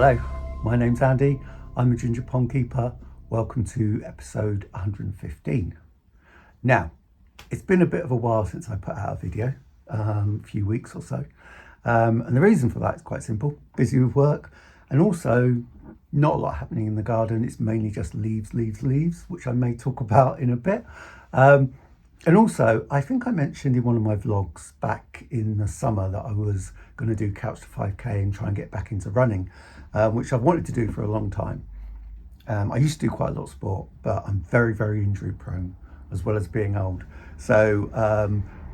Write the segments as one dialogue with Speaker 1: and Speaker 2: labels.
Speaker 1: Hello, my name's Andy. I'm a ginger Pondkeeper. Welcome to episode 115. Now, it's been a bit of a while since I put out a video, a few weeks or so. And the reason for that is quite simple. Busy with work and also not a lot happening in the garden. It's mainly just leaves, which I may talk about in a bit. And also, I think I mentioned in one of my vlogs back in the summer that I was going to do Couch to 5K and try and get back into running, which I've wanted to do for a long time. I used to do quite a lot of sport, but I'm very, very injury prone as well as being old. So,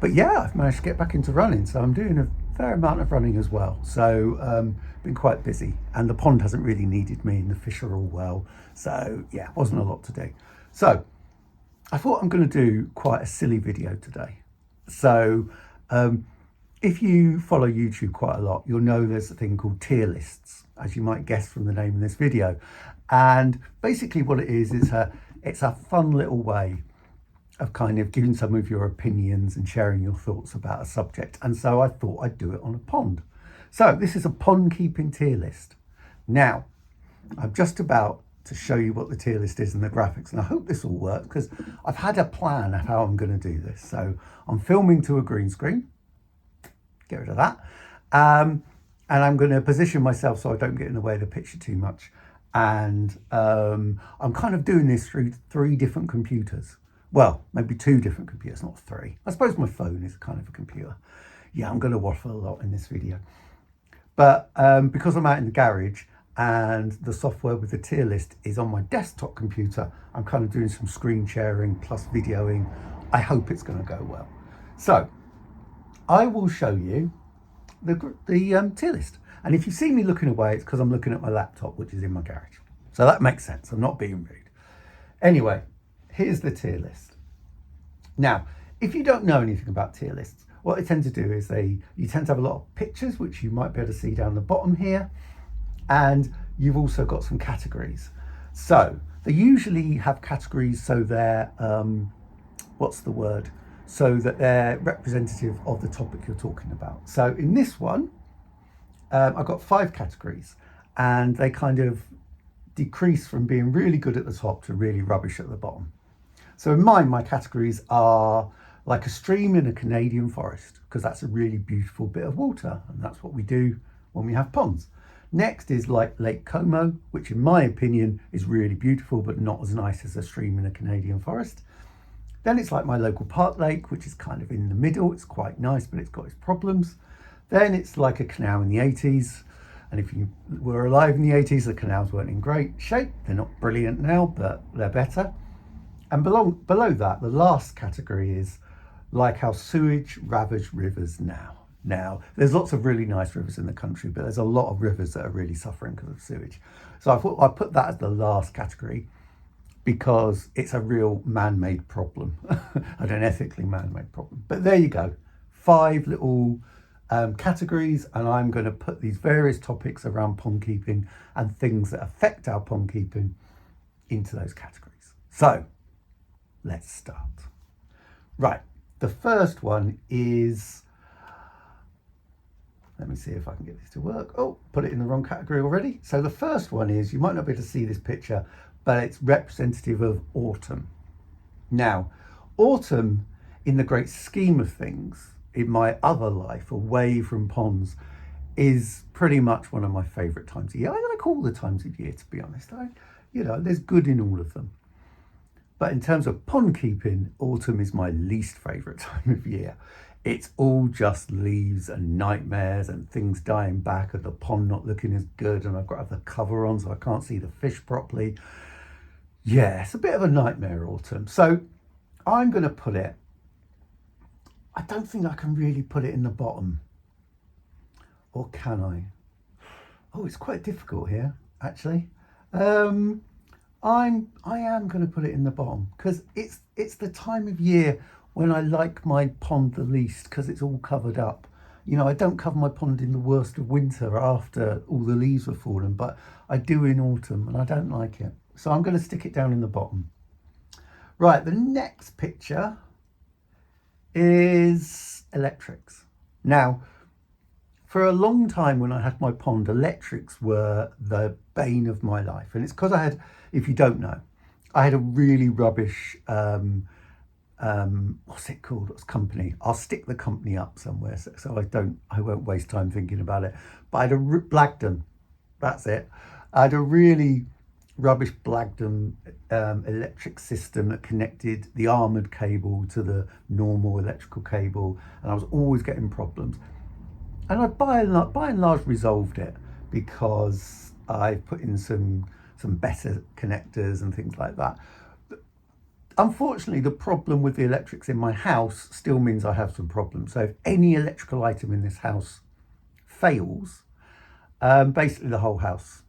Speaker 1: but yeah, I've managed to get back into running. So I'm doing a fair amount of running as well. So been quite busy, and the pond hasn't really needed me and the fish are all well. So yeah, wasn't a lot to do. So I thought I'm going to do quite a silly video today. So if you follow YouTube quite a lot, you'll know there's a thing called tier lists, as you might guess from the name of this video. And basically what it is it's a fun little way of kind of giving some of your opinions and sharing your thoughts about a subject. And so I thought I'd do it on a pond. So this is a pond keeping tier list. Now, I'm just about to show you what the tier list is and the graphics, and I hope this will work because I've had a plan of how I'm going to do this. So I'm filming to a green screen, get rid of that, and I'm going to position myself so I don't get in the way of the picture too much. And I'm kind of doing this through 3 different computers. Well, maybe 2 different computers, not 3. I suppose my phone is kind of a computer. Yeah, I'm going to waffle a lot in this video. But because I'm out in the garage and the software with the tier list is on my desktop computer, I'm kind of doing some screen sharing plus videoing. I hope it's going to go well. So I will show you the tier list. And if you see me looking away, it's because I'm looking at my laptop, which is in my garage. So that makes sense. I'm not being rude. Anyway, here's the tier list. Now, if you don't know anything about tier lists, what they tend to do is you tend to have a lot of pictures, which you might be able to see down the bottom here. And you've also got some categories. So they usually have categories so they're, so that they're representative of the topic you're talking about. So in this one, I've got 5 categories, and they kind of decrease from being really good at the top to really rubbish at the bottom. So in mine, my categories are like a stream in a Canadian forest, because that's a really beautiful bit of water, and that's what we do when we have ponds. Next is like Lake Como, which in my opinion is really beautiful, but not as nice as a stream in a Canadian forest. Then it's like my local park lake, which is kind of in the middle. It's quite nice, but it's got its problems. Then it's like a canal in the 80s. And if you were alive in the 80s, the canals weren't in great shape. They're not brilliant now, but they're better. And below that, the last category is like how sewage ravaged rivers now. Now, there's lots of really nice rivers in the country, but there's a lot of rivers that are really suffering because of sewage. So I thought I'd put that as the last category because it's a real man-made problem, and an ethically man-made problem. But there you go, 5 little categories, and I'm going to put these various topics around pond keeping and things that affect our pond keeping into those categories. So let's start. Right, the first one is, let me see if I can get this to work. Oh, put it in the wrong category already. So the first one is, you might not be able to see this picture, but it's representative of autumn. Now, autumn, in the great scheme of things, in my other life, away from ponds, is pretty much one of my favourite times of year. I like all the times of year, to be honest. There's good in all of them. But in terms of pond keeping, autumn is my least favourite time of year. It's all just leaves and nightmares and things dying back and the pond not looking as good, and I've got to have the cover on so I can't see the fish properly. Yeah, it's a bit of a nightmare, autumn. So I'm going to put it, I don't think I can really put it in the bottom. Or can I? Oh, it's quite difficult here, actually. I am going to put it in the bottom because it's the time of year when I like my pond the least, because it's all covered up. I don't cover my pond in the worst of winter after all the leaves have fallen, but I do in autumn, and I don't like it. So I'm going to stick it down in the bottom. Right, the next picture is electrics. Now, For a long time when I had my pond, electrics were the bane of my life. And it's because I had, if you don't know, I had a really rubbish, what's it called? What's company? I'll stick the company up somewhere so I won't waste time thinking about it. But I had a Blagdon, that's it. I had a really rubbish Blagdon electric system that connected the armoured cable to the normal electrical cable, and I was always getting problems. And I by and large resolved it because I put in some better connectors and things like that. Unfortunately, the problem with the electrics in my house still means I have some problems. So if any electrical item in this house fails, basically the whole house,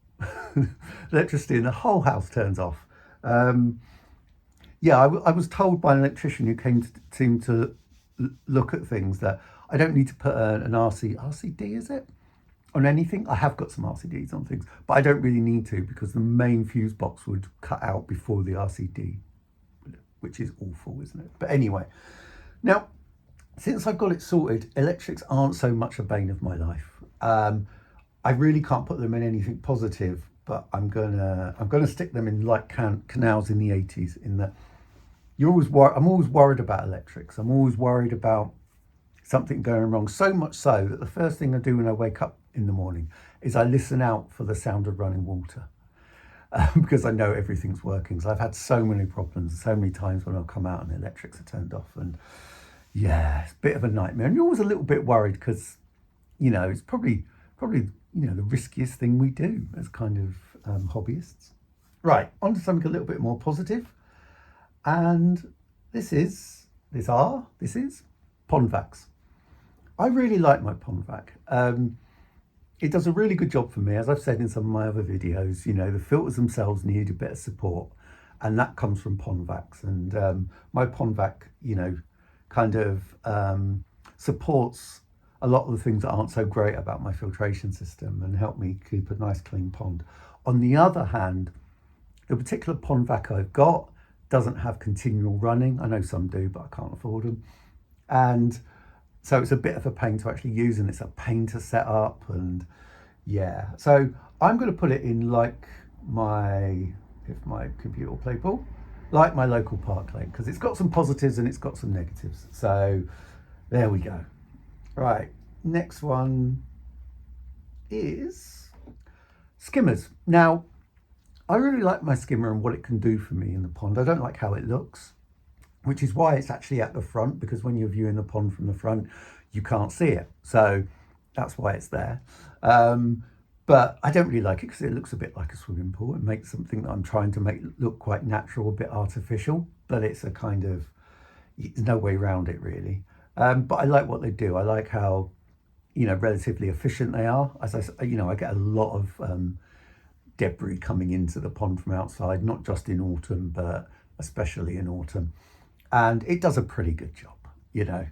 Speaker 1: electricity in the whole house turns off. Yeah, I was told by an electrician who came to look at things that I don't need to put an RCD, is it? On anything. I have got some RCDs on things, but I don't really need to because the main fuse box would cut out before the RCD, which is awful, isn't it? But anyway, now, since I've got it sorted, electrics aren't so much a bane of my life. I really can't put them in anything positive, but I'm gonna stick them in like canals in the 80s. In that, I'm always worried about electrics. I'm always worried about something going wrong. So much so that the first thing I do when I wake up in the morning is I listen out for the sound of running water. Because I know everything's working. So I've had so many problems, so many times when I've come out and the electrics are turned off, and yeah, it's a bit of a nightmare. And you're always a little bit worried because, you know, it's probably the riskiest thing we do as kind of hobbyists. Right, on to something a little bit more positive, and this is PondVacs. I really like my PondVac. It does a really good job for me. As I've said in some of my other videos, you know, the filters themselves need a bit of support, and that comes from PondVacs. And my PondVac, you know, kind of supports a lot of the things that aren't so great about my filtration system and help me keep a nice clean pond. On the other hand, the particular PondVac I've got doesn't have continual running. I know some do, but I can't afford them. And so it's a bit of a pain to actually use, and it's a pain to set up, and yeah. So I'm going to put it in like if my computer will play ball, like my local park lake, because it's got some positives and it's got some negatives. So there we go. Right, next one is skimmers. Now, I really like my skimmer and what it can do for me in the pond. I don't like how it looks, which is why it's actually at the front, because when you're viewing the pond from the front, you can't see it. So that's why it's there. But I don't really like it because it looks a bit like a swimming pool. It makes something that I'm trying to make look quite natural, a bit artificial, but it's a kind of, there's no way around it really. But I like what they do. I like how, you know, relatively efficient they are. As I get a lot of debris coming into the pond from outside, not just in autumn, but especially in autumn. And it does a pretty good job, you know.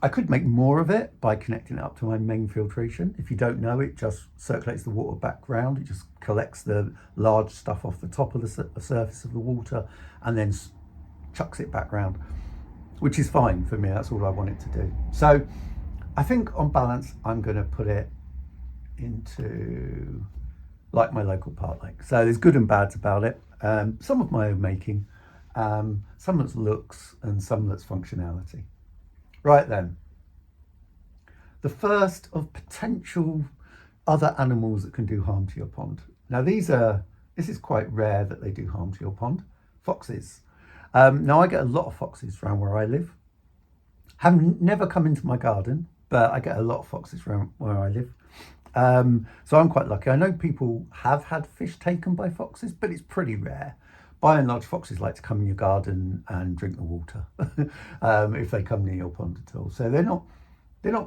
Speaker 1: I could make more of it by connecting it up to my main filtration. If you don't know, it just circulates the water back round. It just collects the large stuff off the top of the surface of the water and then chucks it back round, which is fine for me. That's all I want it to do. So I think on balance, I'm going to put it into like my local park lake. So there's good and bads about it. Some of my own making, some that's looks and some that's functionality. Right then, the first of potential other animals that can do harm to your pond. Now this is quite rare that they do harm to your pond. Foxes. Now I get a lot of foxes around where I live. Have never come into my garden, but I get a lot of foxes around where I live. So I'm quite lucky. I know people have had fish taken by foxes, but it's pretty rare. By and large, foxes like to come in your garden and drink the water if they come near your pond at all. So they're not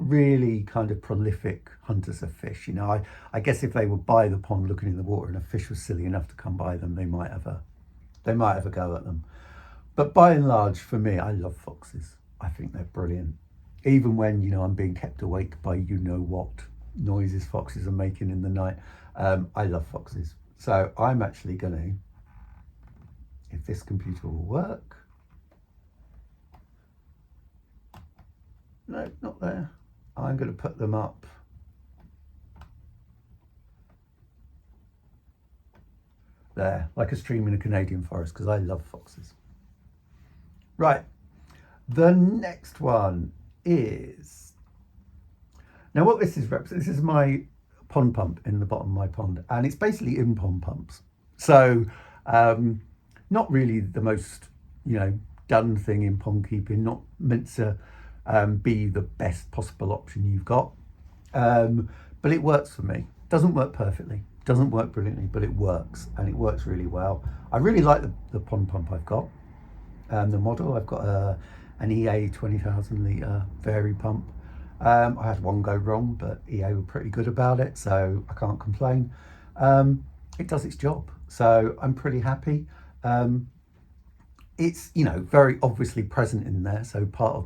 Speaker 1: really kind of prolific hunters of fish. You know, I guess if they were by the pond looking in the water and a fish was silly enough to come by them, they might have a go at them. But by and large, for me, I love foxes. I think they're brilliant. Even when, you know, I'm being kept awake by you know what noises foxes are making in the night. I love foxes. So I'm actually going to, if this computer will work. No, not there. I'm going to put them up there, like a stream in a Canadian forest, because I love foxes. Right, the next one is, now what this is, this is my pond pump in the bottom of my pond, and it's basically in pond pumps. So not really the most, done thing in pond keeping, not meant to be the best possible option you've got. But it works for me. Doesn't work perfectly, doesn't work brilliantly, but it works, and it works really well. I really like the pond pump I've got. The model, I've got an EA 20,000 litre vari pump. I had one go wrong, but EA were pretty good about it, so I can't complain. It does its job, so I'm pretty happy. It's, very obviously present in there, so part of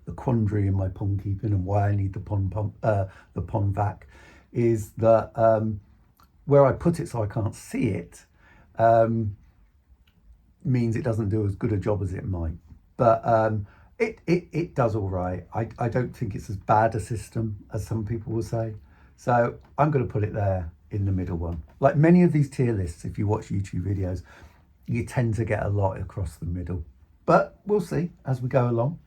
Speaker 1: the quandary in my pond keeping and why I need the pond pump, the pond vac, is that where I put it so I can't see it means it doesn't do as good a job as it might. But it does all right. I don't think it's as bad a system as some people will say. So I'm going to put it there in the middle one. Like many of these tier lists, if you watch YouTube videos, you tend to get a lot across the middle. But we'll see as we go along.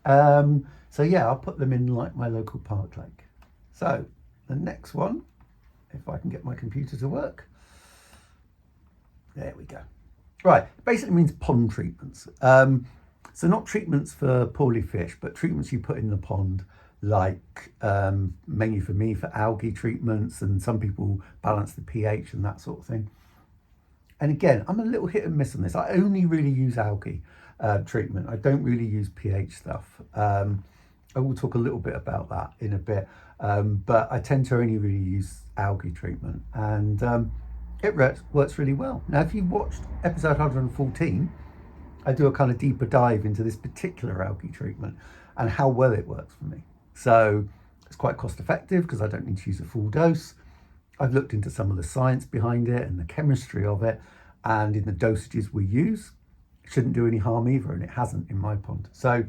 Speaker 1: So yeah, I'll put them in like my local park lake. So the next one, if I can get my computer to work. There we go. Right, basically means pond treatments. So not treatments for poorly fish, but treatments you put in the pond, like mainly for me, for algae treatments, and some people balance the pH and that sort of thing. And again, I'm a little hit and miss on this. I only really use algae treatment. I don't really use pH stuff. I will talk a little bit about that in a bit, but I tend to only really use algae treatment, and it works really well. Now, if you've watched episode 114, I do a kind of deeper dive into this particular algae treatment and how well it works for me. So it's quite cost effective because I don't need to use a full dose. I've looked into some of the science behind it and the chemistry of it, and in the dosages we use, it shouldn't do any harm either, and it hasn't in my pond. So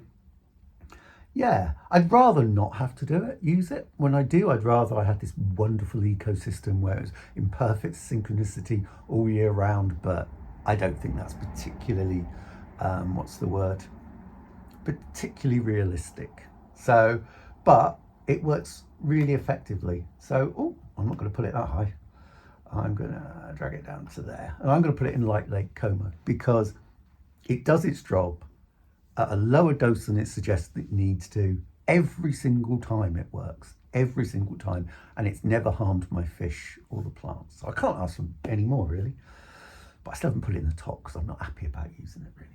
Speaker 1: yeah, I'd rather not have to use it. When I do, I'd rather I had this wonderful ecosystem where it's in perfect synchronicity all year round, but I don't think that's particularly, particularly realistic. So, but it works really effectively. So, I'm not going to put it that high. I'm going to drag it down to there. And I'm going to put it in light lake coma because it does its job at a lower dose than it suggests it needs to. Every single time it works, every single time, and it's never harmed my fish or the plants. So I can't ask for any more really, but I still haven't put it in the top because I'm not happy about using it really.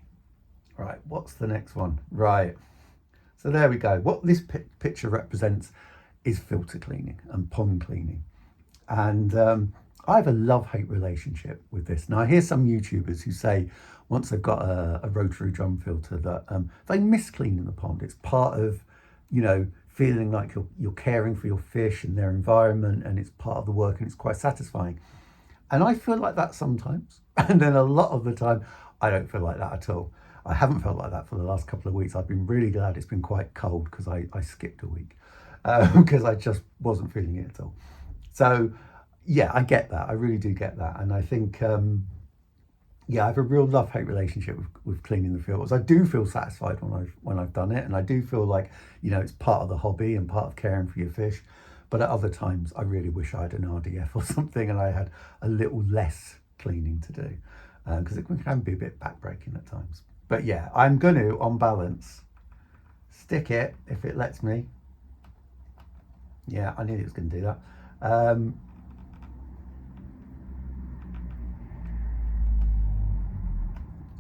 Speaker 1: Right, what's the next one? Right, so there we go. What this picture represents is filter cleaning and pond cleaning. And I have a love-hate relationship with this. Now I hear some YouTubers who say once they've got a rotary drum filter that they miss cleaning the pond. It's part of, feeling like you're caring for your fish and their environment, and it's part of the work, and it's quite satisfying. And I feel like that sometimes, and then a lot of the time I don't feel like that at all. I haven't felt like that for the last couple of weeks. I've been really glad it's been quite cold because I skipped a week because I just wasn't feeling it at all. So yeah, I get that. I really do get that. And I think, I have a real love-hate relationship with cleaning the filters. I do feel satisfied when I've done it, and I do feel like, it's part of the hobby and part of caring for your fish. But at other times, I really wish I had an RDF or something and I had a little less cleaning to do, because it can be a bit backbreaking at times. But yeah, I'm going to, on balance, stick it if it lets me. Yeah, I knew it was going to do that.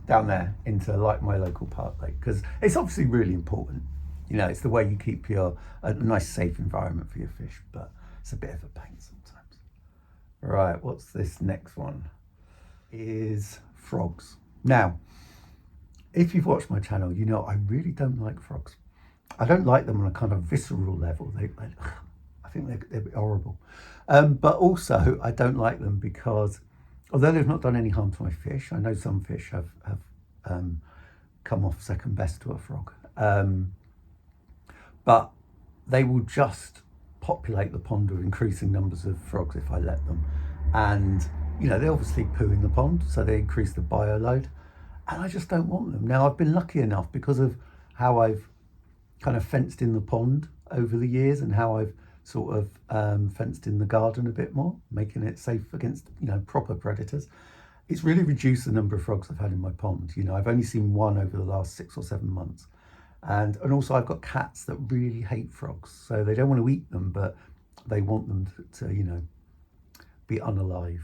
Speaker 1: Down there into like my local park lake, because it's obviously really important. It's the way you keep a nice safe environment for your fish, but it's a bit of a pain sometimes. Right, what's this next one? Is frogs. Now, if you've watched my channel, I really don't like frogs. I don't like them on a kind of visceral level. I think they're a bit horrible. But also, I don't like them because although they've not done any harm to my fish, I know some fish have come off second best to a frog. But they will just populate the pond with increasing numbers of frogs if I let them. And, you know, they obviously poo in the pond, so they increase the bio load. And I just don't want them. Now, I've been lucky enough because of how I've kind of fenced in the pond over the years and how I've sort of fenced in the garden a bit more, making it safe against, you know, proper predators. It's really reduced the number of frogs I've had in my pond. You know, I've only seen one over the last 6 or 7 months. And also I've got cats that really hate frogs. So they don't want to eat them, but they want them to you know, be unalive,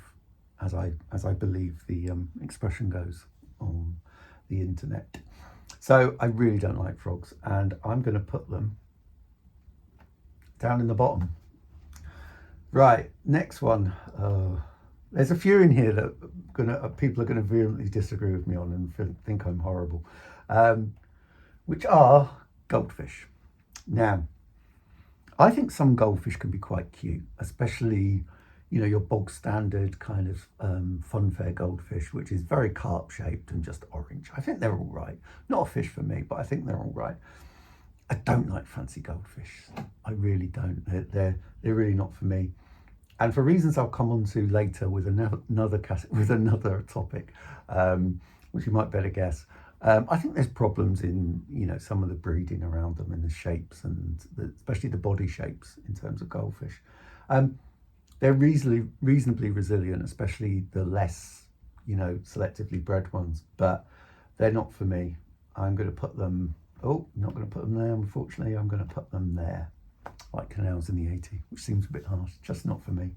Speaker 1: as I believe the expression goes on the internet. So I really don't like frogs, and I'm going to put them down in the bottom. Right, next one. There's a few in here that people are going to vehemently disagree with me on and think I'm horrible, which are goldfish. Now, I think some goldfish can be quite cute, especially, you know, your bog standard kind of funfair goldfish, which is very carp shaped and just orange. I think they're all right. Not a fish for me, but I think they're all right. I don't like fancy goldfish. I really don't. They're really not for me. And for reasons I'll come on to later with another topic, which you might better guess. I think there's problems in, you know, some of the breeding around them and the shapes, and especially the body shapes in terms of goldfish. They're reasonably resilient, especially the less, you know, selectively bred ones, but they're not for me. I'm going to put them, not going to put them there, unfortunately. I'm going to put them there, like canals in the 80, which seems a bit harsh, just not for me.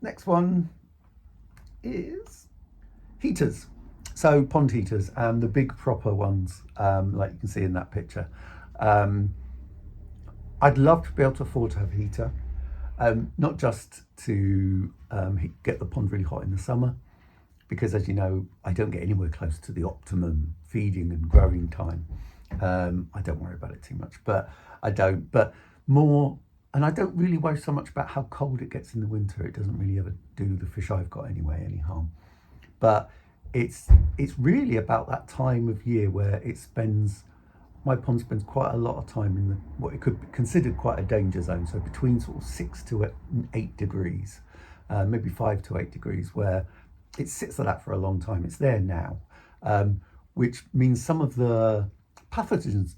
Speaker 1: Next one is heaters. So pond heaters, the big proper ones, like you can see in that picture. I'd love to be able to afford to have a heater, not just to get the pond really hot in the summer, because as you know, I don't get anywhere close to the optimum feeding and growing time. I don't worry about it too much, but more, and I don't really worry so much about how cold it gets in the winter. It doesn't really ever do the fish I've got anyway any harm. But it's really about that time of year where my pond spends quite a lot of time in what it could be considered quite a danger zone. So between sort of 6 to 8 degrees, maybe 5 to 8 degrees, where it sits at that for a long time. It's there now, which means some of the pathogens,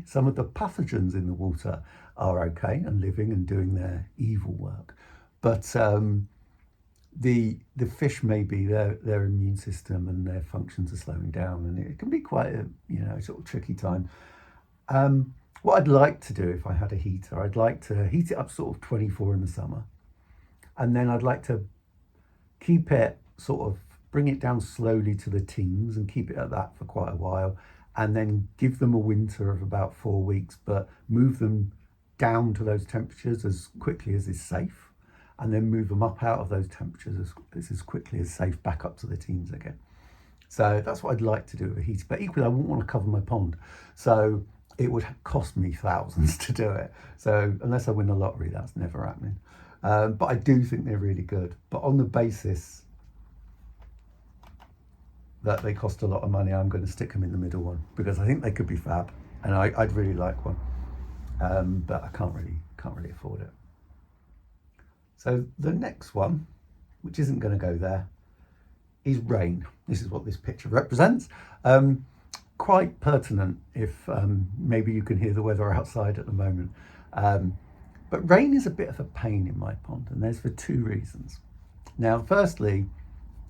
Speaker 1: some of the pathogens in the water are okay and living and doing their evil work. But the fish, maybe their immune system and their functions are slowing down, and it can be quite a, you know, sort of tricky time. What I'd like to do if I had a heater, I'd like to heat it up sort of 24 in the summer, and then I'd like to keep it sort of, bring it down slowly to the teens and keep it at that for quite a while, and then give them a winter of about 4 weeks, but move them down to those temperatures as quickly as is safe, and then move them up out of those temperatures as quickly as safe back up to the teens again. So that's what I'd like to do with a heater, but equally I wouldn't want to cover my pond, so it would cost me thousands to do it. So unless I win the lottery, that's never happening. But I do think they're really good, but on the basis that they cost a lot of money, I'm going to stick them in the middle one, because I think they could be fab, and I'd really like one, but I can't really afford it. So the next one, which isn't going to go there, is rain. This is what this picture represents. Quite pertinent if maybe you can hear the weather outside at the moment. But rain is a bit of a pain in my pond, and there's for 2 reasons. Now, firstly,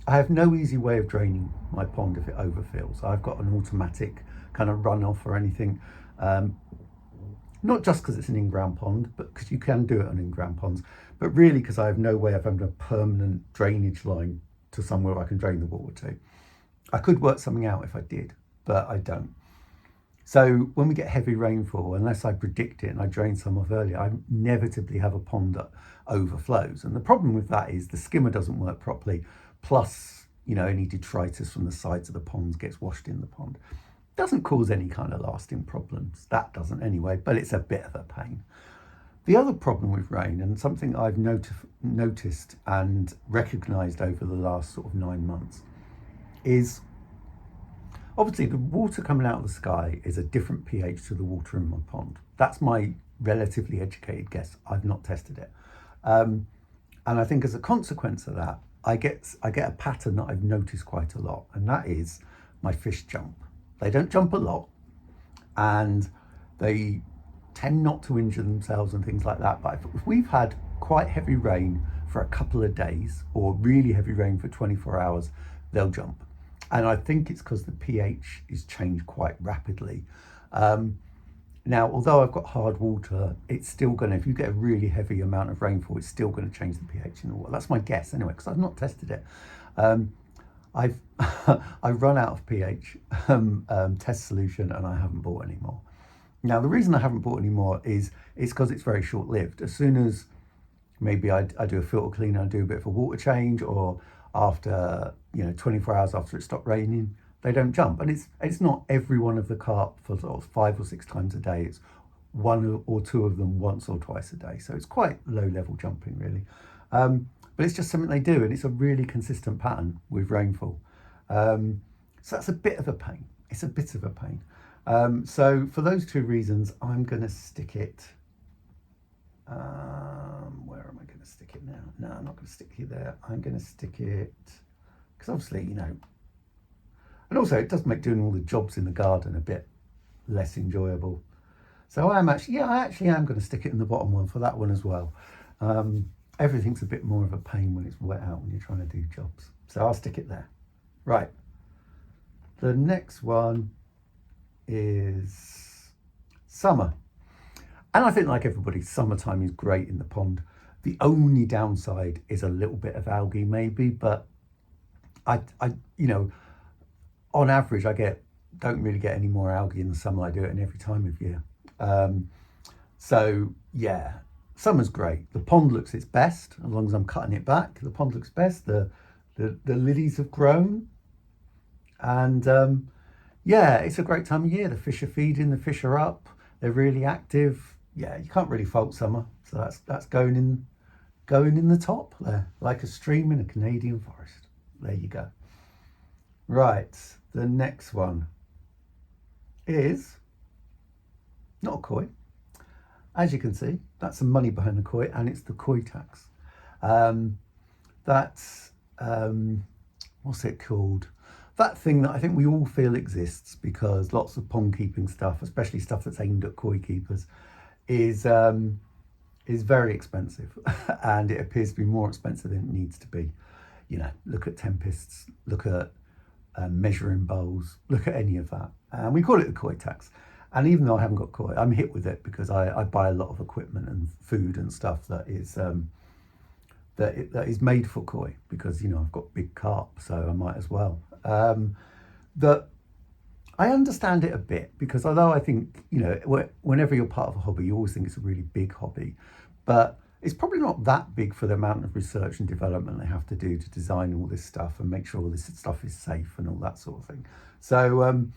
Speaker 1: I have no easy way of draining my pond if it overfills. I've got an automatic kind of runoff or anything. Not just because it's an in-ground pond, but because you can do it on in-ground ponds, but really because I have no way of having a permanent drainage line to somewhere I can drain the water to. I could work something out if I did, but I don't. So when we get heavy rainfall, unless I predict it and I drain some off earlier, I inevitably have a pond that overflows. And the problem with that is the skimmer doesn't work properly. Plus, you know, any detritus from the sides of the ponds gets washed in the pond. Doesn't cause any kind of lasting problems. That doesn't anyway, but it's a bit of a pain. The other problem with rain, and something I've noticed and recognised over the last sort of 9 months, is obviously the water coming out of the sky is a different pH to the water in my pond. That's my relatively educated guess. I've not tested it. And I think as a consequence of that, I get a pattern that I've noticed quite a lot, and that is my fish jump. They don't jump a lot, and they tend not to injure themselves and things like that. But if we've had quite heavy rain for a couple of days, or really heavy rain for 24 hours, they'll jump. And I think it's because the pH is changed quite rapidly. Now, although I've got hard water, it's still going to, if you get a really heavy amount of rainfall, it's still going to change the pH in the water. That's my guess anyway, because I've not tested it. I've run out of pH test solution, and I haven't bought any more. Now, the reason I haven't bought any more is because it's very short-lived. As soon as maybe I do a filter clean, I do a bit of a water change, or after 24 hours after it stopped raining, they don't jump. And it's not every one of the carp for sort of 5 or 6 times a day. It's 1 or 2 of them once or twice a day. So it's quite low-level jumping, really. But it's just something they do, and it's a really consistent pattern with rainfall. So that's a bit of a pain. It's a bit of a pain. So for those 2 reasons, I'm going to stick it. Where am I going to stick it now? No, I'm not going to stick it there. I'm going to stick it, because obviously, and also it does make doing all the jobs in the garden a bit less enjoyable. So I actually am going to stick it in the bottom one for that one as well. Everything's a bit more of a pain when it's wet out when you're trying to do jobs. So I'll stick it there. Right. The next one is summer. And I think, like everybody, summertime is great in the pond. The only downside is a little bit of algae maybe, but I on average, don't really get any more algae in the summer. I do it in every time of year. So yeah, summer's great. The pond looks its best as long as I'm cutting it back. The pond looks best. The lilies have grown, and yeah, it's a great time of year. The fish are feeding. The fish are up. They're really active. Yeah, you can't really fault summer. So that's going in the top there, like a stream in a Canadian forest. There you go. Right, the next one is not a koi. As you can see, that's some money behind the koi, and it's the koi tax. That's what's it called? That thing that I think we all feel exists, because lots of pond keeping stuff, especially stuff that's aimed at koi keepers, is very expensive, and it appears to be more expensive than it needs to be. Look at tempests, look at measuring bowls, look at any of that, and we call it the koi tax. And even though I haven't got koi, I'm hit with it because I buy a lot of equipment and food and stuff that is that is made for koi, because I've got big carp, so I might as well. That I understand it a bit, because although I think whenever you're part of a hobby, you always think it's a really big hobby, but it's probably not that big for the amount of research and development they have to do to design all this stuff and make sure all this stuff is safe and all that sort of thing. So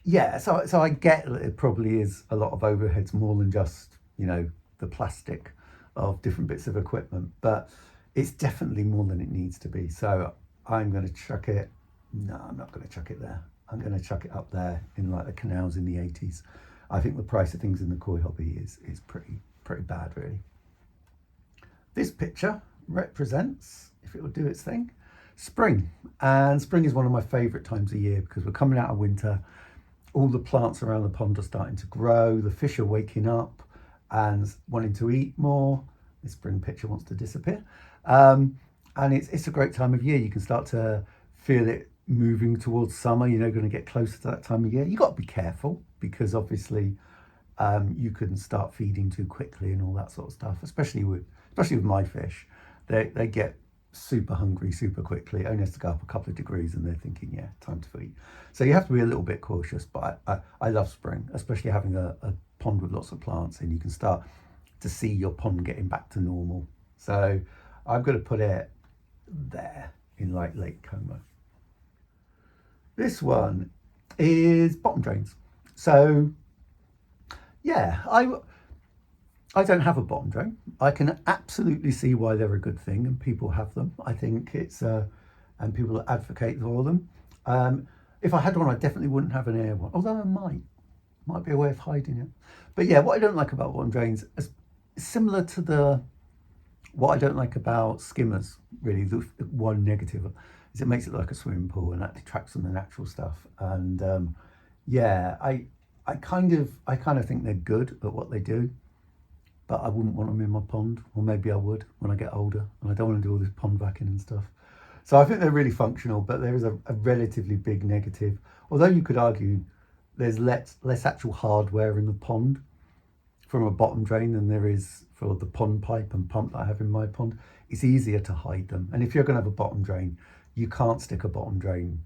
Speaker 1: yeah, so I get that it probably is a lot of overheads, more than just the plastic of different bits of equipment, but it's definitely more than it needs to be. So I'm going to chuck it. No, I'm not going to chuck it there. I'm going to chuck it up there in like the canals in the 80s. I think the price of things in the koi hobby is pretty bad, really. This picture represents, if it will do its thing, spring. And spring is one of my favourite times of year, because we're coming out of winter. All the plants around the pond are starting to grow. The fish are waking up and wanting to eat more. This spring picture wants to disappear. And it's a great time of year. You can start to feel it moving towards summer. Going to get closer to that time of year. You've got to be careful, because obviously you can start feeding too quickly and all that sort of stuff, especially with my fish. They get super hungry super quickly. It only has to go up a couple of degrees and they're thinking, yeah, time to feed. So you have to be a little bit cautious, but I love spring, especially having a pond with lots of plants, and you can start to see your pond getting back to normal. So I'm going to put it there in like Lake Como. This one is bottom drains. So yeah, I don't have a bottom drain. I can absolutely see why they're a good thing and people have them. I think it's and people advocate for them. If I had one, I definitely wouldn't have an air one, although I might be a way of hiding it. But yeah, what I don't like about bottom drains is similar to what I don't like about skimmers, really. The one negative is it makes it like a swimming pool, and that detracts from the natural stuff. And yeah, I kind of think they're good at what they do, but I wouldn't want them in my pond, or maybe I would when I get older, and I don't want to do all this pond vacuuming and stuff. So I think they're really functional, but there is a relatively big negative. Although you could argue there's less actual hardware in the pond from a bottom drain than there is for the pond pipe and pump that I have in my pond. It's easier to hide them. And if you're going to have a bottom drain, you can't stick a bottom drain,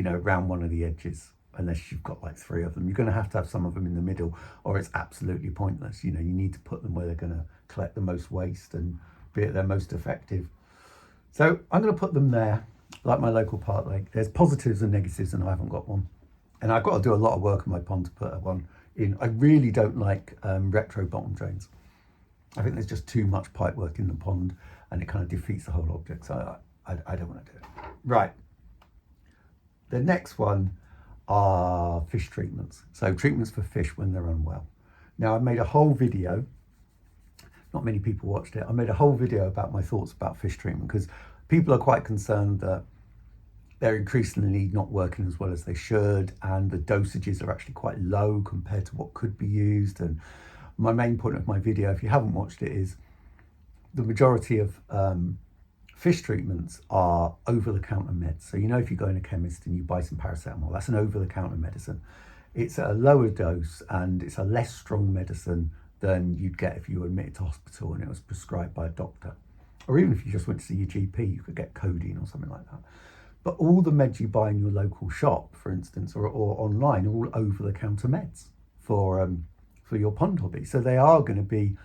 Speaker 1: around one of the edges unless you've got like 3 of them. You're going to have some of them in the middle, or it's absolutely pointless. You need to put them where they're going to collect the most waste and be at their most effective. So I'm going to put them there, like my local park lake. There's positives and negatives, and I haven't got one. And I've got to do a lot of work on my pond to put one in. I really don't like retro bottom drains. I think there's just too much pipe work in the pond, and it kind of defeats the whole object. So I don't want to do it. Right. The next one are fish treatments. So treatments for fish when they're unwell. Now, I've made a whole video. Not many people watched it. I made a whole video about my thoughts about fish treatment, because people are quite concerned that they're increasingly not working as well as they should, and the dosages are actually quite low compared to what could be used. And my main point of my video, if you haven't watched it, is the majority of fish treatments are over-the-counter meds. So if you go in a chemist and you buy some paracetamol, that's an over-the-counter medicine. It's a lower dose, and it's a less strong medicine than you'd get if you were admitted to hospital and it was prescribed by a doctor. Or even if you just went to see your GP, you could get codeine or something like that. But all the meds you buy in your local shop, for instance, or online, are all over-the-counter meds for your pond hobby. So they are going to be,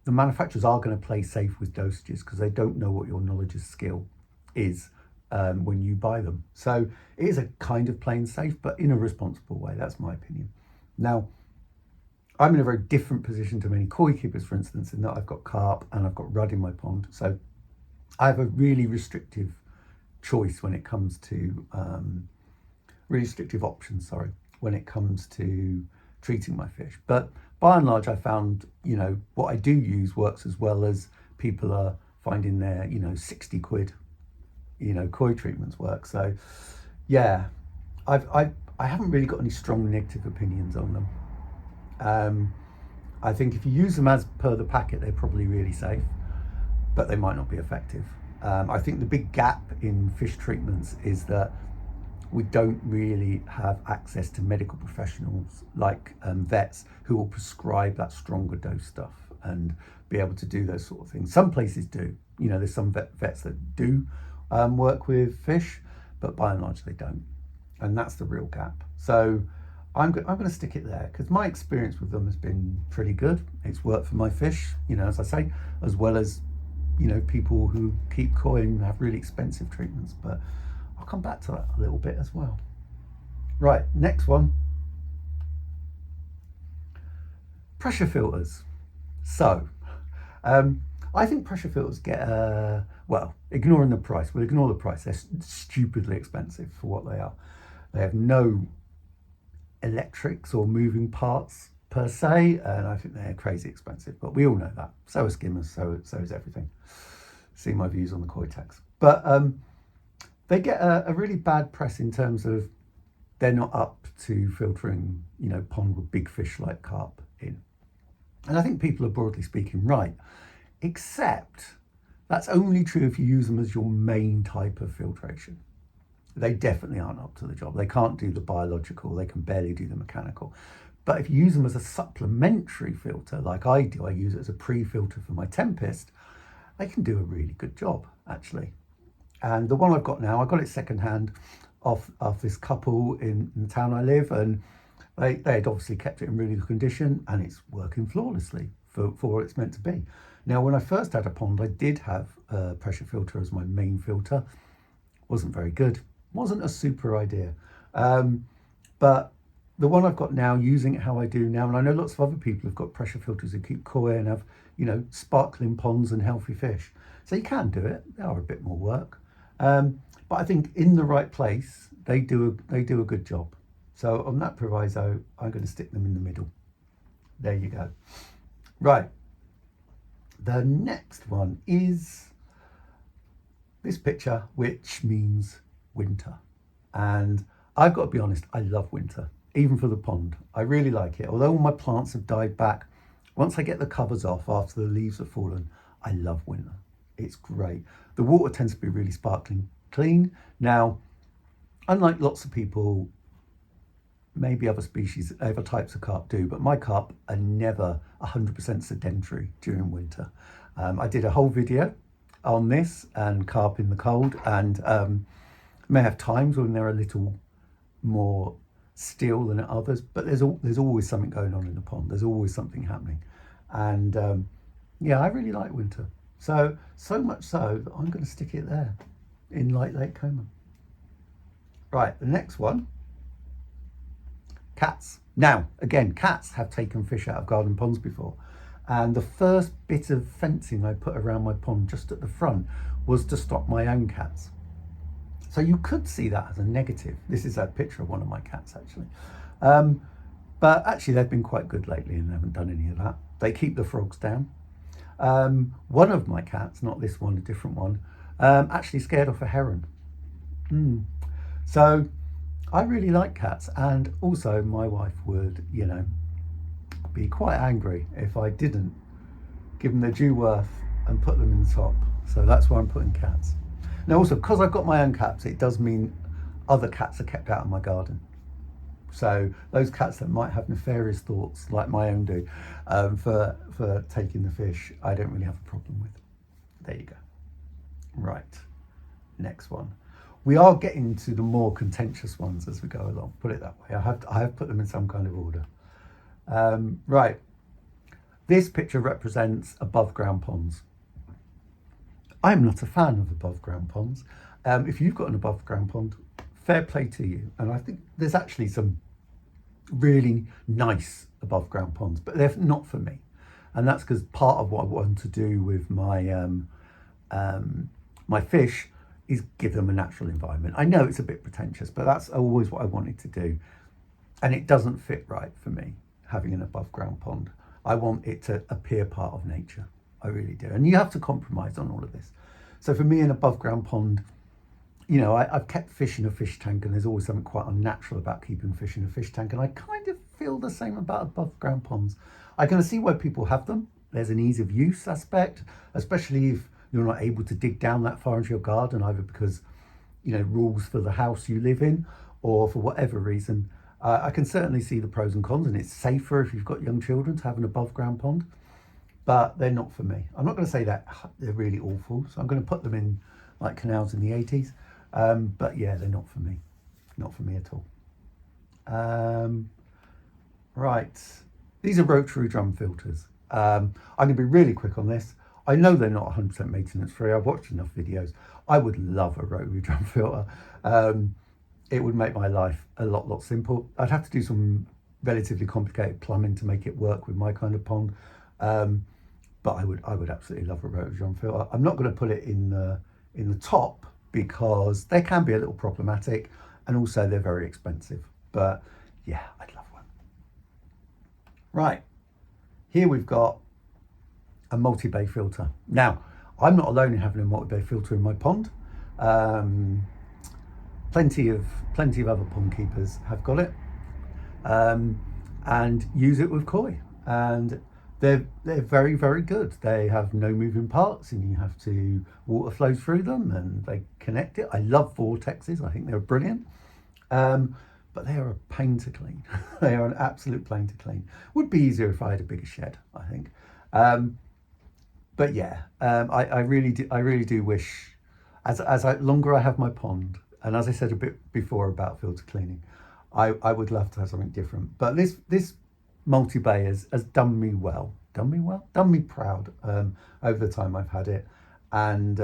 Speaker 1: the manufacturers are going to play safe with dosages, because they don't know what your knowledge of skill is when you buy them. So it is a kind of playing safe, but in a responsible way. That's my opinion. Now, I'm in a very different position to many koi keepers, for instance, in that I've got carp and I've got rudd in my pond. So I have a really restrictive choice when it comes to, restrictive options, when it comes to treating my fish. But by and large, I found, what I do use works as well as people are finding their, 60 quid, koi treatments work. So yeah, I haven't really got any strong negative opinions on them. I think if you use them as per the packet, they're probably really safe, but they might not be effective. I think the big gap in fish treatments is that we don't really have access to medical professionals like vets who will prescribe that stronger dose stuff and be able to do those sort of things. Some places do. There's some vets that do work with fish, but by and large they don't. And that's the real gap. So I'm going to stick it there, because my experience with them has been pretty good. It's worked for my fish, as I say, as well as, people who keep koi and have really expensive treatments. But I'll come back to that a little bit as well. Right, next one. Pressure filters. So, I think pressure filters get, ignoring the price. We'll ignore the price. They're stupidly expensive for what they are. They have no electrics or moving parts per se, and I think they're crazy expensive, but we all know that. So are skimmers, so is everything. See my views on the koi tax. But they get a really bad press in terms of they're not up to filtering, pond with big fish like carp in. And I think people are broadly speaking right, except that's only true if you use them as your main type of filtration. They definitely aren't up to the job. They can't do the biological, they can barely do the mechanical. But if you use them as a supplementary filter, like I do, I use it as a pre-filter for my Tempest, they can do a really good job, actually. And the one I've got now, I got it secondhand off this couple in the town I live, and they had obviously kept it in really good condition, and it's working flawlessly for what it's meant to be. Now, when I first had a pond, I did have a pressure filter as my main filter. Wasn't very good. Wasn't a super idea. But the one I've got now, using it how I do now, and I know lots of other people have got pressure filters who keep koi and have, sparkling ponds and healthy fish. So you can do it. They are a bit more work. But but I think in the right place, they do a good job. So on that proviso, I'm going to stick them in the middle. There you go. Right. The next one is this picture, which means winter. And I've got to be honest, I love winter, even for the pond. I really like it. Although all my plants have died back, once I get the covers off after the leaves have fallen, I love winter. It's great. The water tends to be really sparkling clean. Now, unlike lots of people, maybe other species, other types of carp do, but my carp are never 100% sedentary during winter. I did a whole video on this and carp in the cold, and may have times when they're a little more still than at others, but there's always something going on in the pond. There's always something happening. And yeah, I really like winter. So much so that I'm going to stick it there in Light Lake Coma. Right, the next one, cats. Now, again, cats have taken fish out of garden ponds before. And the first bit of fencing I put around my pond just at the front was to stop my own cats. So you could see that as a negative. This is a picture of one of my cats, actually. But actually, they've been quite good lately and haven't done any of that. They keep the frogs down. One of my cats, not this one, a different one, actually scared off a heron. So I really like cats, and also my wife would, you know, be quite angry if I didn't give them their due worth and put them in the top. So that's why I'm putting cats. Now also, because I've got my own cats, it does mean other cats are kept out of my garden. So those cats that might have nefarious thoughts, like my own do, for taking the fish, I don't really have a problem with. There you go. Right, next one. We are getting to the more contentious ones as we go along, put it that way. I have put them in some kind of order. Right, this picture represents above ground ponds. I'm not a fan of above ground ponds. If you've got an above ground pond, fair play to you. And I think there's actually some really nice above ground ponds, but they're not for me. And that's because part of what I want to do with my my fish is give them a natural environment. I know it's a bit pretentious, but that's always what I wanted to do. And it doesn't fit right for me, having an above ground pond. I want it to appear part of nature. I really do. And you have to compromise on all of this. So for me, an above ground pond, you know, I've kept fish in a fish tank, and there's always something quite unnatural about keeping fish in a fish tank. And I kind of feel the same about above ground ponds. I can see why people have them. There's an ease of use aspect, especially if you're not able to dig down that far into your garden, either because, you know, rules for the house you live in, or for whatever reason. I can certainly see the pros and cons, and it's safer if you've got young children to have an above ground pond, but they're not for me. I'm not going to say that they're really awful, so I'm going to put them in like canals in the 80s. But yeah, they're not for me. Not for me at all. Right. These are rotary drum filters. I'm going to be really quick on this. I know they're not 100% maintenance free. I've watched enough videos. I would love a rotary drum filter. It would make my life a lot simple. I'd have to do some relatively complicated plumbing to make it work with my kind of pond. But I would absolutely love a rotary drum filter. I'm not going to put it in the top because they can be a little problematic, and also they're very expensive. But yeah, I'd love one. Right, here we've got a multi-bay filter. Now, I'm not alone in having a multi-bay filter in my pond. Plenty of other pond keepers have got it, and use it with koi, and they're very good. They have no moving parts, and you have to water flows through them, and they connect it. I love vortexes. I think they're brilliant, but they are a pain to clean. They are an absolute pain to clean. Would be easier if I had a bigger shed, I think. But yeah, I really do wish, as longer I have my pond, and as I said a bit before about filter cleaning, I would love to have something different. But this multi-bay has done me proud over the time I've had it, and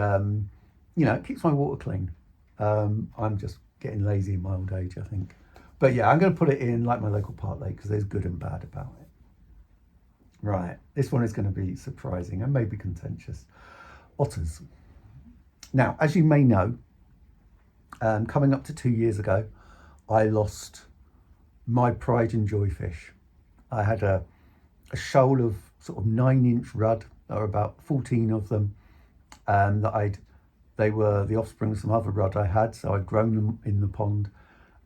Speaker 1: you know, it keeps my water clean. I'm just getting lazy in my old age, I think. But yeah, I'm going to put it in like my local park lake because there's good and bad about it. Right, this one is going to be surprising and maybe contentious. Otters. Now, as you may know, Coming up to 2 years ago, I lost my pride and joy fish. I had a shoal of sort of 9-inch rudd. There were about 14 of them they were the offspring of some other rudd I had, so I'd grown them in the pond.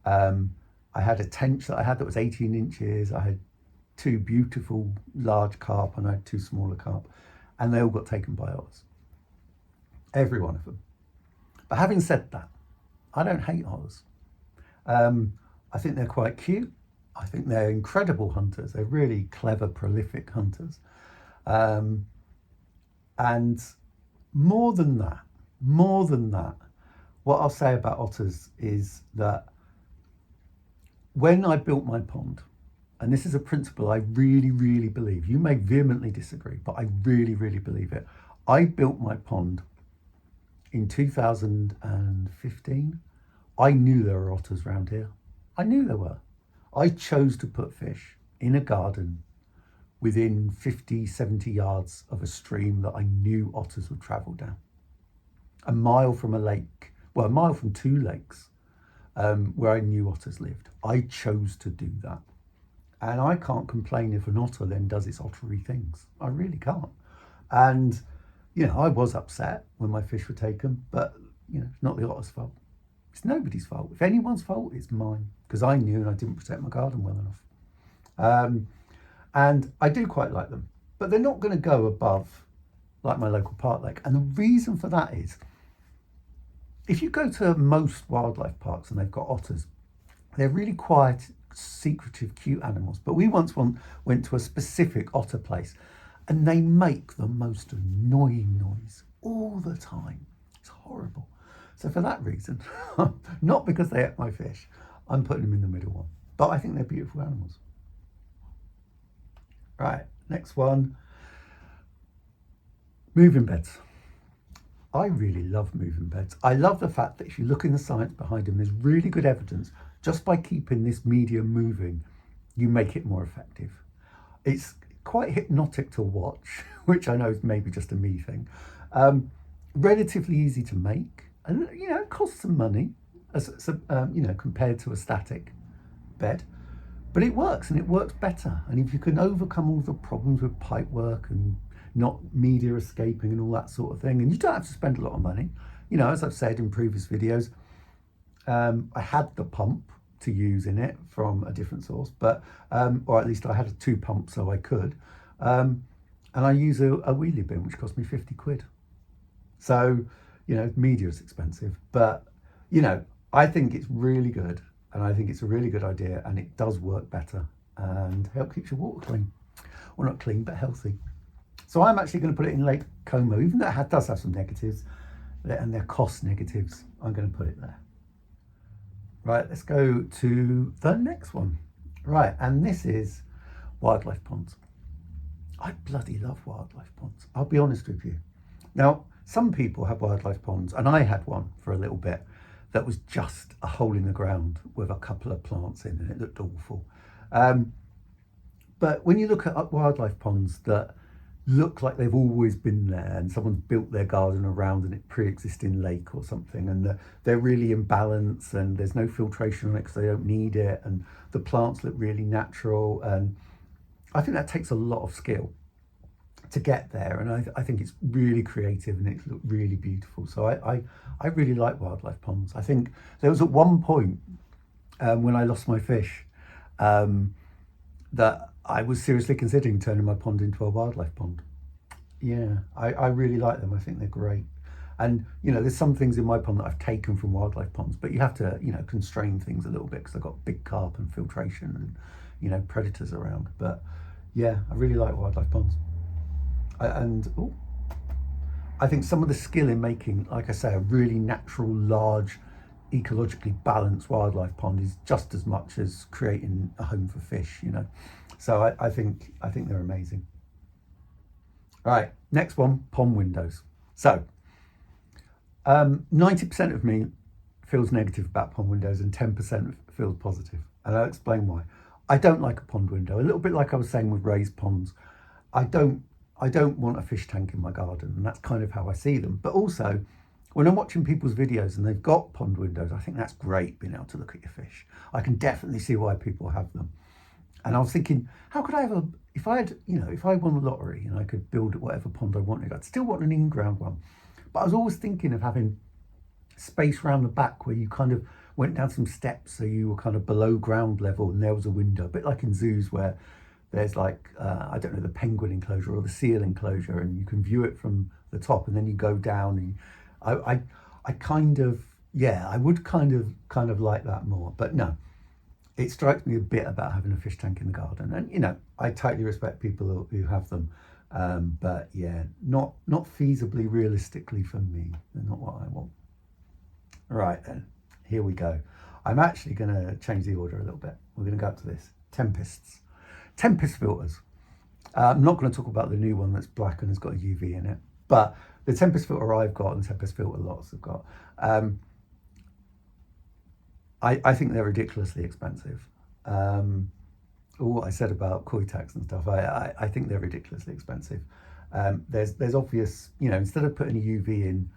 Speaker 1: I had a tench that I had that was 18 inches. I had 2 beautiful large carp and I had 2 smaller carp, and they all got taken by otters. Every one of them. But having said that, I don't hate otters. I think they're quite cute. I think they're incredible hunters. They're really clever, prolific hunters. And more than that, what I'll say about otters is that when I built my pond, and this is a principle I really, really believe, you may vehemently disagree, but I really, really believe it. I built my pond in 2015. I knew there were otters around here. I knew there were. I chose to put fish in a garden within 50, 70 yards of a stream that I knew otters would travel down. A mile from a lake, well, a mile from 2 lakes where I knew otters lived. I chose to do that. And I can't complain if an otter then does its ottery things. I really can't. And, you know, I was upset when my fish were taken, but, you know, it's not the otter's fault. It's nobody's fault. If anyone's fault, it's mine, because I knew and I didn't protect my garden well enough. And I do quite like them, but they're not going to go above like my local park lake. And the reason for that is, if you go to most wildlife parks and they've got otters, they're really quiet, secretive, cute animals. But we once went to a specific otter place and they make the most annoying noise all the time. It's horrible. So for that reason, not because they ate my fish, I'm putting them in the middle one. But I think they're beautiful animals. Right, next one. Moving beds. I really love moving beds. I love the fact that if you look in the science behind them, there's really good evidence just by keeping this medium moving, you make it more effective. It's quite hypnotic to watch, which I know is maybe just a me thing. Relatively easy to make, and you know, it costs some money, you know, compared to a static bed, but it works, and it works better. And if you can overcome all the problems with pipe work and not media escaping and all that sort of thing, and you don't have to spend a lot of money, you know, as I've said in previous videos, I had the pump to use in it from a different source, but or at least I had 2 pumps so I could, and I use a wheelie bin which cost me 50 quid. So, you know, media is expensive, but you know, I think it's really good, and I think it's a really good idea, and it does work better and help keep your water clean. Well, not clean, but healthy. So I'm actually going to put it in Lake Como, even though it does have some negatives, and they're cost negatives. I'm going to put it there. Right, let's go to the next one. Right, and this is wildlife ponds. I bloody love wildlife ponds, I'll be honest with you. Now, some people have wildlife ponds, and I had one for a little bit that was just a hole in the ground with a couple of plants in, and it looked awful. But when you look at wildlife ponds that look like they've always been there, and someone's built their garden around an pre-existing lake or something, and they're really in balance, and there's no filtration on it because they don't need it, and the plants look really natural, and I think that takes a lot of skill to get there, and I think it's really creative and it looked really beautiful. So I really like wildlife ponds. I think there was at one point when I lost my fish that I was seriously considering turning my pond into a wildlife pond. Yeah, I really like them. I think they're great. And, you know, there's some things in my pond that I've taken from wildlife ponds, but you have to, you know, constrain things a little bit because I've got big carp and filtration and, you know, predators around. But yeah, I really like wildlife ponds. I think some of the skill in making, like I say, a really natural, large, ecologically balanced wildlife pond is just as much as creating a home for fish, you know. So I think they're amazing. All right, next one, pond windows. So 90% of me feels negative about pond windows and 10% feels positive, and I'll explain why. I don't like a pond window. A little bit like I was saying with raised ponds. I don't want a fish tank in my garden, and that's kind of how I see them. But also, when I'm watching people's videos and they've got pond windows, I think that's great, being able to look at your fish. I can definitely see why people have them. And I was thinking, how could I have if I had, if I won the lottery and I could build whatever pond I wanted, I'd still want an in-ground one. But I was always thinking of having space around the back where you kind of went down some steps, so you were kind of below ground level and there was a window, a bit like in zoos where there's like, I don't know, the penguin enclosure or the seal enclosure, and you can view it from the top and then you go down. And I kind of, yeah, I would kind of like that more. But no, it strikes me a bit about having a fish tank in the garden. And, I totally respect people who have them. But yeah, not feasibly, realistically for me. They're not what I want. Right then, here we go. I'm actually going to change the order a little bit. We're going to go up to this. Tempest filters. I'm not going to talk about the new one that's black and has got a UV in it, but the Tempest filter I've got and Tempest filter lots have got, I think they're ridiculously expensive. All what I said about koi tax and stuff, I think they're ridiculously expensive. There's obvious, instead of putting a UV in,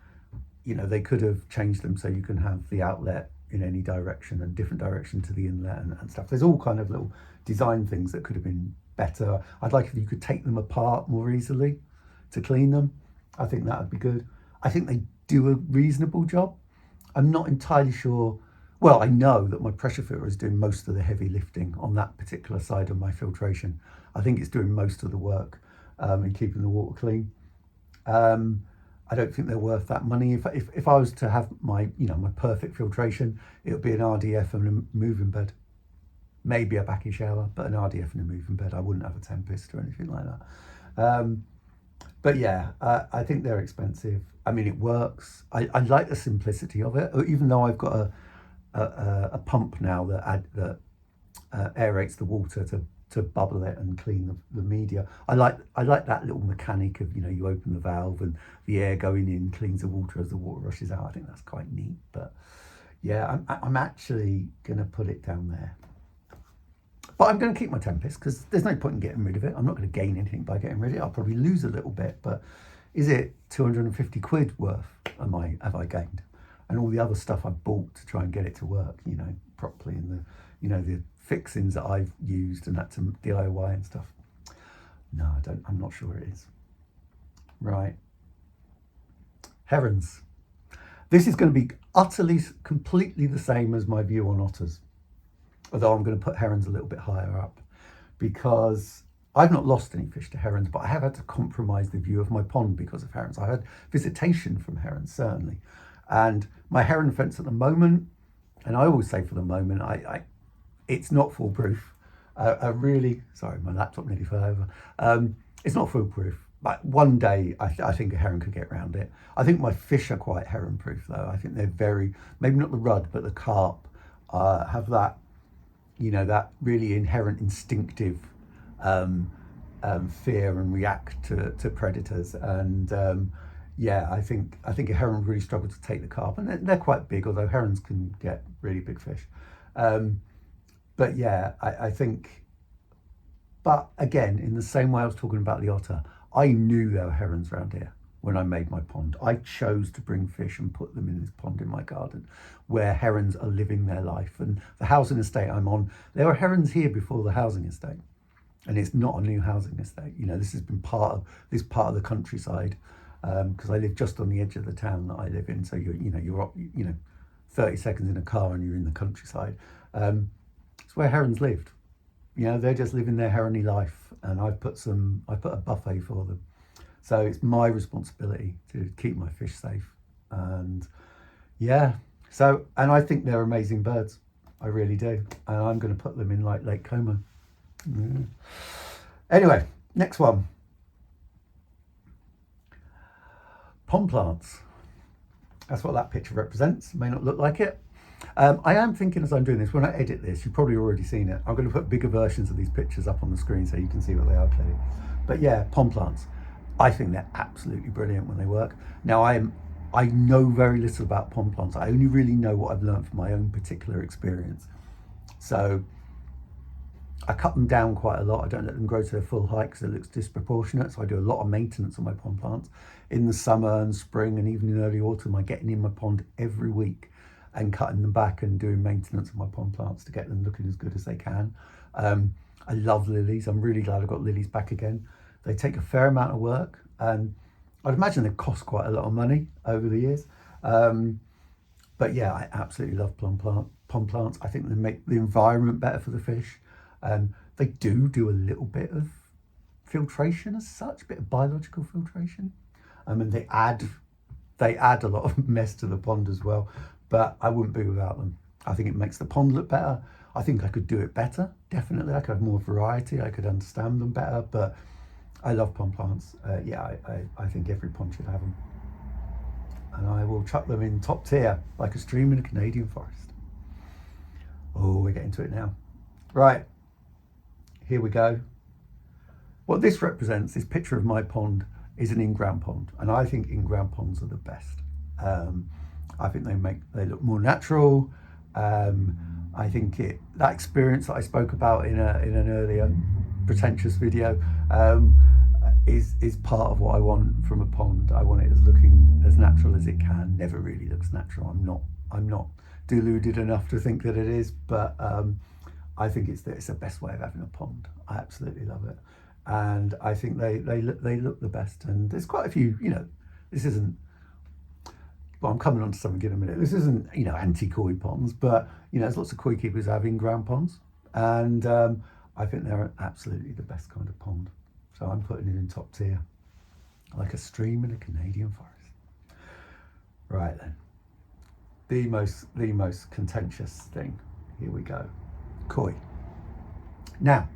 Speaker 1: they could have changed them so you can have the outlet in any direction and different direction to the inlet and stuff. There's all kind of little design things that could have been better. I'd like if you could take them apart more easily to clean them. I think that would be good. I think they do a reasonable job. I'm not entirely sure. Well, I know that my pressure filter is doing most of the heavy lifting on that particular side of my filtration. I think it's doing most of the work in keeping the water clean. I don't think they're worth that money. If I was to have my my perfect filtration, it would be an RDF and a moving bed, maybe a backy shower, but an RDF and a moving bed. I wouldn't have a Tempest or anything like that. But yeah, I think they're expensive. I mean, it works. I like the simplicity of it, even though I've got a pump now that aerates the water to bubble it and clean the media. I like that little mechanic of, you open the valve and the air going in cleans the water as the water rushes out. I think that's quite neat. But yeah, I'm actually going to put it down there. But I'm going to keep my Tempest because there's no point in getting rid of it. I'm not going to gain anything by getting rid of it. I'll probably lose a little bit, but is it 250 quid worth have I gained? And all the other stuff I've bought to try and get it to work, properly, and the fixings that I've used and that to DIY and stuff. No, I'm not sure it is. Right. Herons. This is going to be utterly, completely the same as my view on otters. Although I'm going to put herons a little bit higher up, because I've not lost any fish to herons, but I have had to compromise the view of my pond because of herons. I had visitation from herons, certainly. And my heron fence at the moment, and I always say for the moment, it's not foolproof. Sorry, my laptop nearly fell over. It's not foolproof, but one day I think a heron could get around it. I think my fish are quite heron proof though. I think they're maybe not the rudd, but the carp have that, that really inherent instinctive fear and react to predators. And yeah, I think a heron really struggled to take the carp, and they're quite big, although herons can get really big fish. But yeah, I think, but again, in the same way I was talking about the otter, I knew there were herons around here when I made my pond. I chose to bring fish and put them in this pond in my garden where herons are living their life. And the housing estate I'm on, there were herons here before the housing estate. And it's not a new housing estate. This has been part of the countryside, because I live just on the edge of the town that I live in. So you're 30 seconds in a car and you're in the countryside. It's where herons lived. They're just living their herony life, and I put a buffet for them. So it's my responsibility to keep my fish safe. And yeah, and I think they're amazing birds. I really do. And I'm going to put them in like Lake Como. Yeah. Anyway, next one. Pond plants. That's what that picture represents. May not look like it. I am thinking as I'm doing this, when I edit this, you've probably already seen it, I'm going to put bigger versions of these pictures up on the screen so you can see what they are clearly. But yeah, pond plants. I think they're absolutely brilliant when they work. Now, I know very little about pond plants. I only really know what I've learned from my own particular experience. So I cut them down quite a lot. I don't let them grow to their full height because it looks disproportionate. So I do a lot of maintenance on my pond plants. In the summer and spring and even in early autumn, I get in my pond every week and cutting them back and doing maintenance on my pond plants to get them looking as good as they can. I love lilies. I'm really glad I got lilies back again. They take a fair amount of work, and I'd imagine they cost quite a lot of money over the years. But yeah, I absolutely love pond plants. I think they make the environment better for the fish. They do a little bit of filtration as such, a bit of biological filtration. And they add a lot of mess to the pond as well, but I wouldn't be without them. I think it makes the pond look better. I think I could do it better, definitely. I could have more variety, I could understand them better, but I love pond plants. Yeah, I think every pond should have them. And I will chuck them in top tier, like a stream in a Canadian forest. Oh, we're getting to it now. Right, here we go. What this represents, this picture of my pond, is an in-ground pond, and I think in-ground ponds are the best. I think they look more natural. I think that experience that I spoke about in an earlier pretentious video is part of what I want from a pond. I want it as looking as natural as it can. Never really looks natural. I'm not deluded enough to think that it is, but I think it's the best way of having a pond. I absolutely love it. And I think they look the best. And there's quite a few, this isn't, well, I'm coming on to something in a minute. This isn't, anti-koi ponds, but, there's lots of koi keepers that have in-ground ponds. And I think they're absolutely the best kind of pond. So I'm putting it in top tier, like a stream in a Canadian forest. Right then, the most contentious thing. Here we go, koi. Now,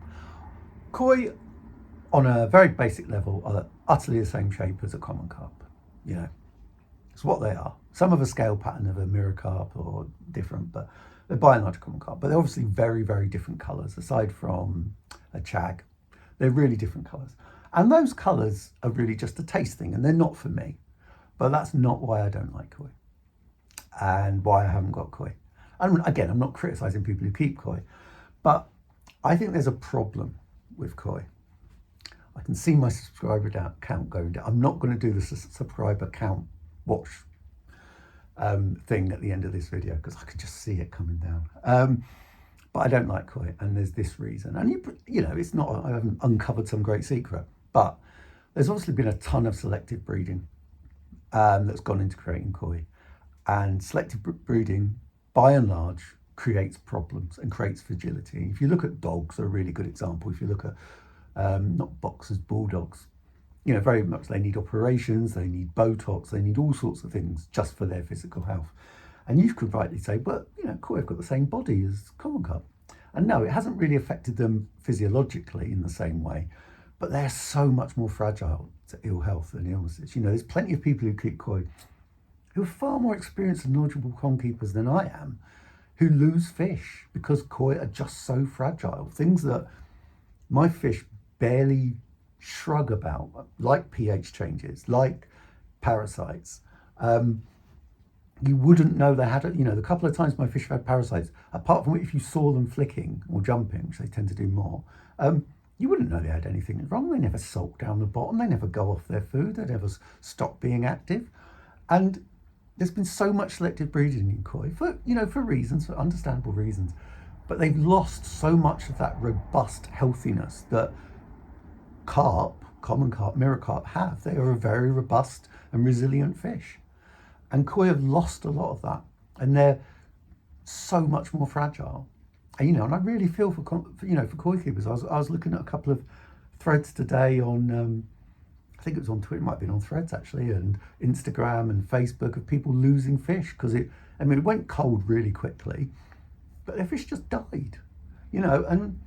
Speaker 1: koi on a very basic level are utterly the same shape as a common carp. It's what they are. Some of a scale pattern of a mirror carp or different, but they're by and large common carp. But they're obviously very, very different colours. Aside from a chag, they're really different colours. And those colours are really just a taste thing, and they're not for me. But that's not why I don't like koi, and why I haven't got koi. And again, I'm not criticising people who keep koi, but I think there's a problem with koi. I can see my subscriber count going down. I'm not going to do the subscriber count watch thing at the end of this video because I could just see it coming down. But I don't like koi, and there's this reason. And it's not, I haven't uncovered some great secret, but there's obviously been a ton of selective breeding that's gone into creating koi. And selective breeding, by and large, creates problems and creates fragility. If you look at dogs, are a really good example. If you look at not boxers, bulldogs, very much they need operations, they need Botox, they need all sorts of things just for their physical health. And you could rightly say, well, koi have got the same body as common carp. And no, it hasn't really affected them physiologically in the same way, but they're so much more fragile to ill health and illnesses. There's plenty of people who keep koi who are far more experienced and knowledgeable pond keepers than I am, who lose fish because koi are just so fragile. Things that my fish barely shrug about, like pH changes, like parasites. You wouldn't know they had it. The couple of times my fish have had parasites, apart from if you saw them flicking or jumping, which they tend to do more, you wouldn't know they had anything wrong. They never sulk down the bottom. They never go off their food. They never stop being active. And there's been so much selective breeding in koi for reasons, for understandable reasons, but they've lost so much of that robust healthiness that carp, common carp, mirror carp have. They are a very robust and resilient fish. And koi have lost a lot of that, and they're so much more fragile. And and I really feel for koi keepers. I was looking at a couple of threads today on, I think it was on Twitter, it might have been on Threads actually, and Instagram and Facebook, of people losing fish because it went cold really quickly, but their fish just died, and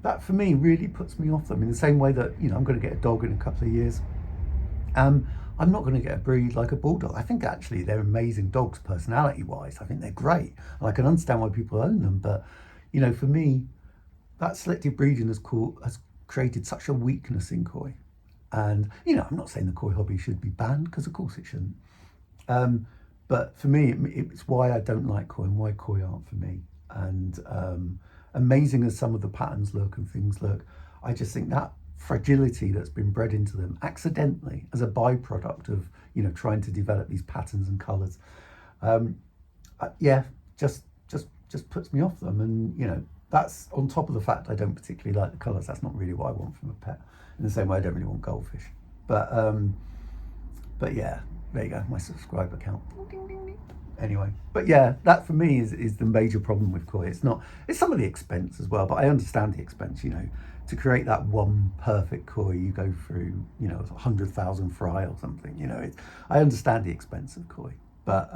Speaker 1: that for me really puts me off them in the same way that, I'm going to get a dog in a couple of years. I'm not going to get a breed like a bulldog. I think actually they're amazing dogs personality-wise. I think they're great. And I can understand why people own them. But, for me, that selective breeding has created such a weakness in koi. And, I'm not saying the koi hobby should be banned, because of course it shouldn't. But for me, it's why I don't like koi and why koi aren't for me. And amazing as some of the patterns look and things look, I just think that fragility that's been bred into them accidentally as a byproduct of, you know, trying to develop these patterns and colours, yeah, just puts me off them. And, you know, that's on top of the fact I don't particularly like the colours. That's not really what I want from a pet, in the same way I don't really want goldfish. But yeah, there you go, my subscriber count. Anyway, but yeah, that for me is the major problem with koi. It's some of the expense as well, but I understand the expense. You know, to create that one perfect koi, you go through, you know, 100,000 fry or something. You know, I understand the expense of koi, but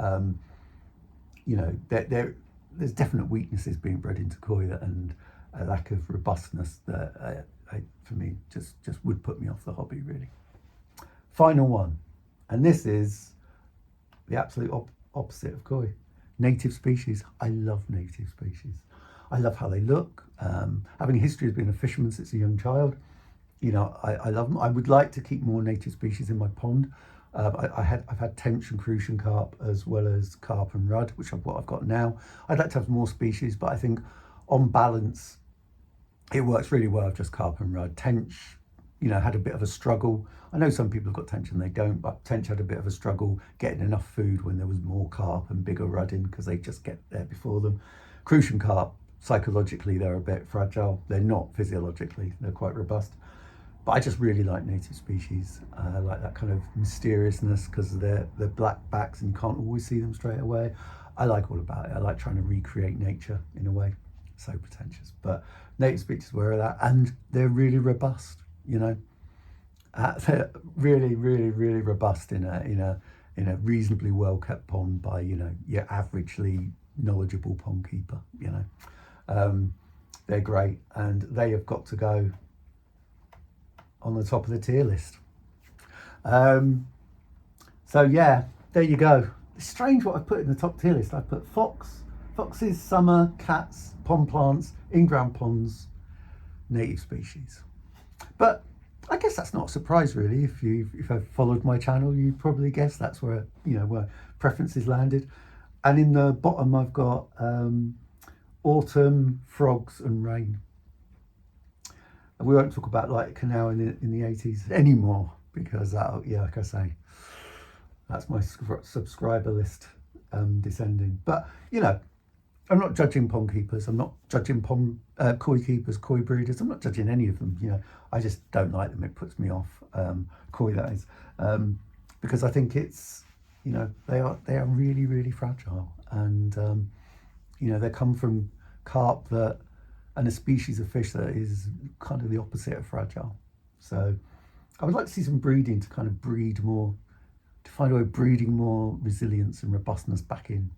Speaker 1: you know, there's definite weaknesses being bred into koi, and a lack of robustness that for me just would put me off the hobby, really. Final one, and this is the absolute opposite of koi. Native species. I love native species. I love how they look. Having a history of being a fisherman since a young child, you know, I love them. I would like to keep more native species in my pond. I've had tench and crucian carp, as well as carp and rudd, which is what I've got now. I'd like to have more species, but I think on balance it works really well, just carp and rudd. Tench, you know, had a bit of a struggle. I know some people have got tench and they don't, but tench had a bit of a struggle getting enough food when there was more carp and bigger rudd in, because they just get there before them. Crucian carp, psychologically, they're a bit fragile. They're not physiologically, they're quite robust. But I just really like native species. I like that kind of mysteriousness, because they're black backs and you can't always see them straight away. I like all about it. I like trying to recreate nature in a way. So pretentious, but native species were that, and they're really robust. You know, they're really robust in a reasonably well kept pond by, you know, your averagely knowledgeable pond keeper. You know, they're great, and they have got to go on the top of the tier list. So yeah, there you go. It's strange what I put in the top tier list. I put foxes, summer, cats, pond plants, in-ground ponds, native species. But I guess that's not a surprise, really. If I've followed my channel, you probably guessed that's where, you know, where preferences landed. And in the bottom, I've got autumn, frogs, and rain. And we won't talk about like canal in the 80s anymore, because that, yeah, like I say, that's my subscriber list descending. But, you know, I'm not judging pond keepers. I'm not judging koi keepers, koi breeders. I'm not judging any of them. You know, I just don't like them. It puts me off. Koi, that is, because I think it's, you know, they are really fragile, and you know, they come from carp and a species of fish that is kind of the opposite of fragile. So I would like to see some breeding to kind of breed more, to find a way of breeding more resilience and robustness back in.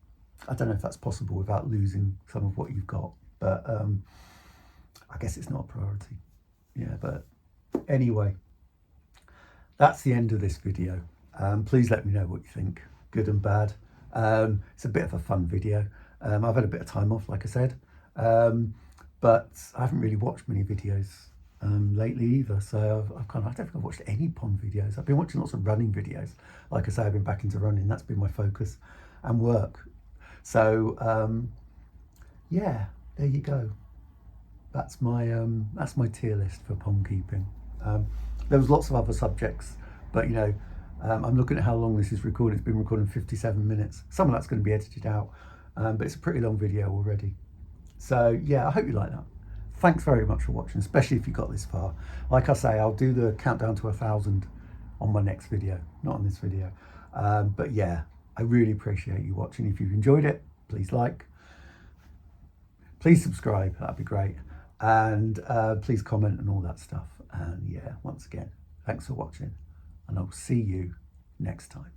Speaker 1: I don't know if that's possible without losing some of what you've got, but I guess it's not a priority. Yeah, but anyway, that's the end of this video. Please let me know what you think, good and bad. It's a bit of a fun video. I've had a bit of time off, like I said, but I haven't really watched many videos lately either. So I don't think I've watched any pond videos. I've been watching lots of running videos. Like I say, I've been back into running. That's been my focus, and work. So yeah, there you go. That's my tier list for pond keeping. There was lots of other subjects, but, you know, I'm looking at how long this is recorded. It's been recording 57 minutes. Some of that's going to be edited out, but it's a pretty long video already. So yeah, I hope you like that. Thanks very much for watching, especially if you got this far. Like I say, I'll do the countdown to 1,000 on my next video, not on this video. But yeah, I really appreciate you watching. If you've enjoyed it, please like, please subscribe, that'd be great. And please comment and all that stuff. And yeah, once again, thanks for watching, and I'll see you next time.